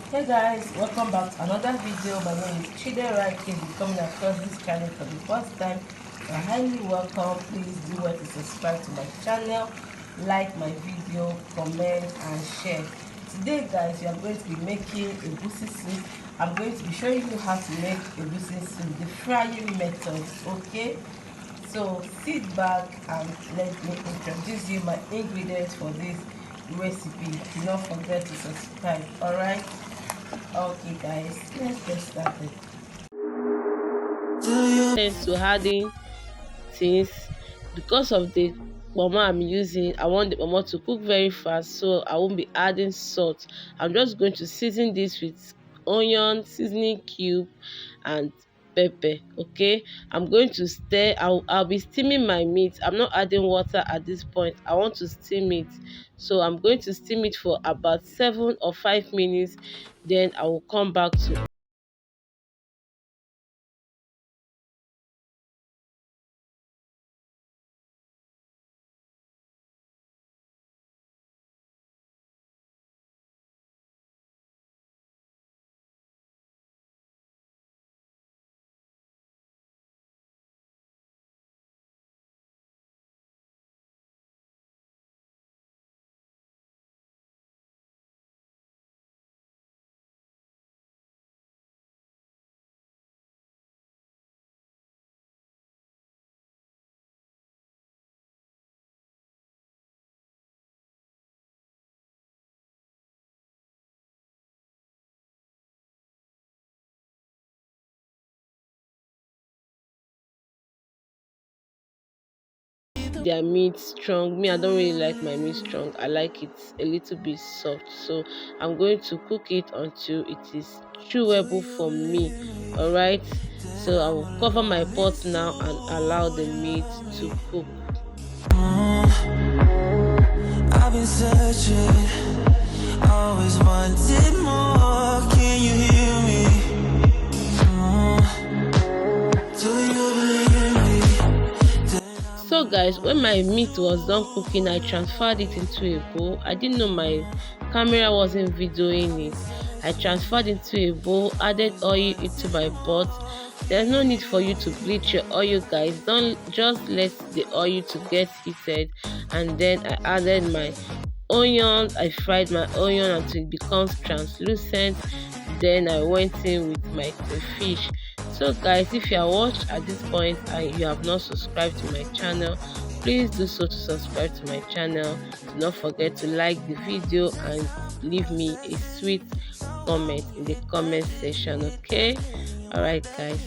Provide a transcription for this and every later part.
Hey guys, welcome back to another video. My name is Chidera. If you're coming across this channel for the first time, you're highly welcome. Please do well to subscribe to my channel, like my video, comment and share. Today guys, we are going to be making egusi soup. I'm going to be showing you how to make egusi soup, the frying method, okay? So sit back and let me introduce you my ingredients for this recipe. Do not forget to subscribe. Alright, okay guys, let's get started. Thanks to adding things, because of the mama I'm using, I want the mama to cook very fast, so I won't be adding salt. I'm just going to season this with onion, seasoning cube and pepper. Okay, I'm going to stir. I'll be steaming my meat. I'm not adding water at this point. I want to steam it, so I'm going to steam it for about 7 or 5 minutes. Then I will come back to their meat strong. Me, I don't really like my meat strong. I like it a little bit soft, so I'm going to cook it until it is chewable for me. All right, so I will cover my pot now and allow the meat to cook. I've been searching, always wanted more. Can you hear me? Do you believe me? So guys, when my meat was done cooking, I transferred it into a bowl. I didn't know my camera wasn't videoing it. I transferred into a bowl, added oil into my pot. There's no need for you to bleach your oil, guys. Don't just let the oil to get heated. And then I added my onions. I fried my onion until it becomes translucent. Then I went in with my fish. So guys, if you are watched at this point and you have not subscribed to my channel, please do so to subscribe to my channel. Do not forget to like the video and leave me a sweet comment in the comment section. Okay, all right guys.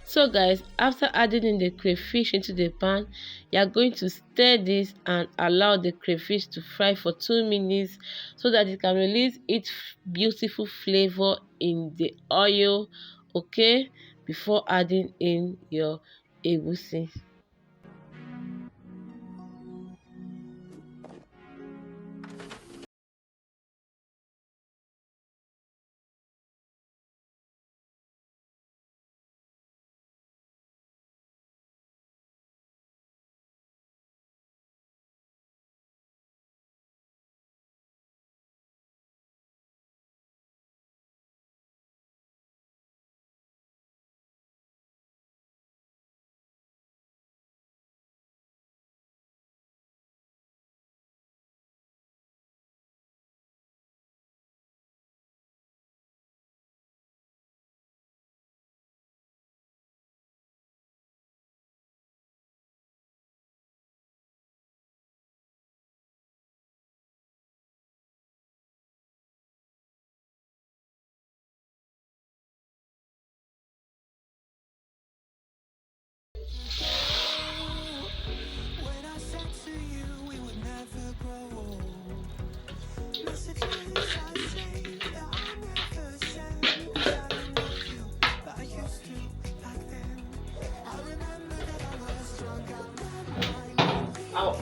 So guys, after adding in the crayfish into the pan, you are going to stir this and allow the crayfish to fry for 2 minutes so that it can release its beautiful flavor in the oil, okay, before adding in your egusi.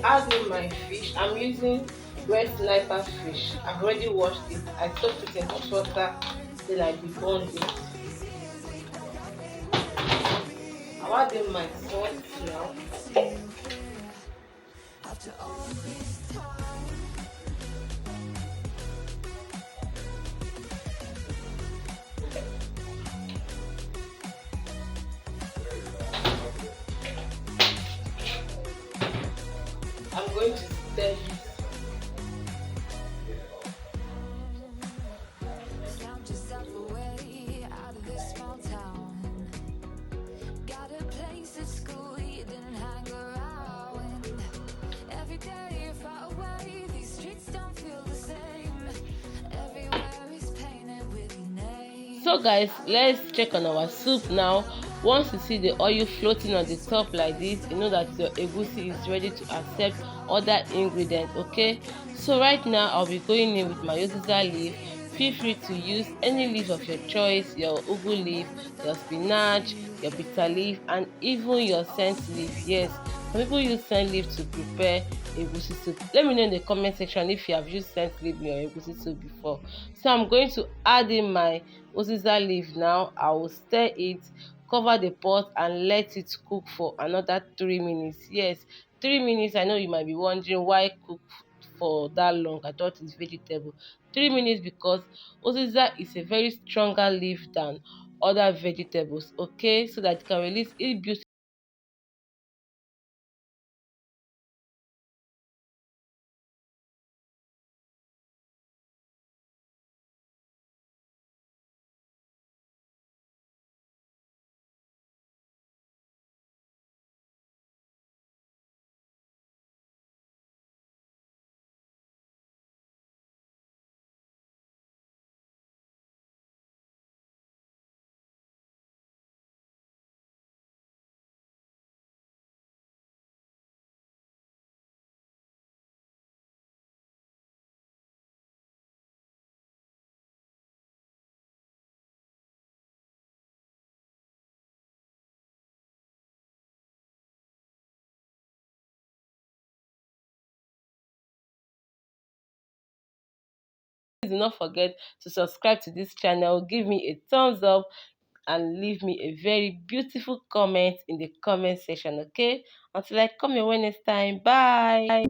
add in my fish. I'm using red sniper fish. I've already washed it. I soaked it in hot water, then I deboned it. I'll add in my salt now. I'm going to stir it. So guys, let's check on our soup now. Once you see the oil floating on the top like this, you know that your egusi is ready to accept other ingredients. Okay, so right now I'll be going in with my uziza leaf. Feel free to use any leaf of your choice, your ugu leaf, your spinach, your bitter leaf, and even your scent leaf. Yes, some people use scent leaf to prepare egusi soup. Let me know in the comment section if you have used scent leaf in your egusi soup before. So I'm going to add in my uziza leaf now. I will stir it, cover the pot, and let it cook for another 3 minutes. Yes, 3 minutes. I know you might be wondering why cook for that long. I thought it's vegetable. 3 minutes because uziza is a very stronger leaf than other vegetables. Okay, so that it can release its beauty. Please do not forget to subscribe to this channel, give me a thumbs up, and leave me a very beautiful comment in the comment section. Okay, until I come your way next time, bye.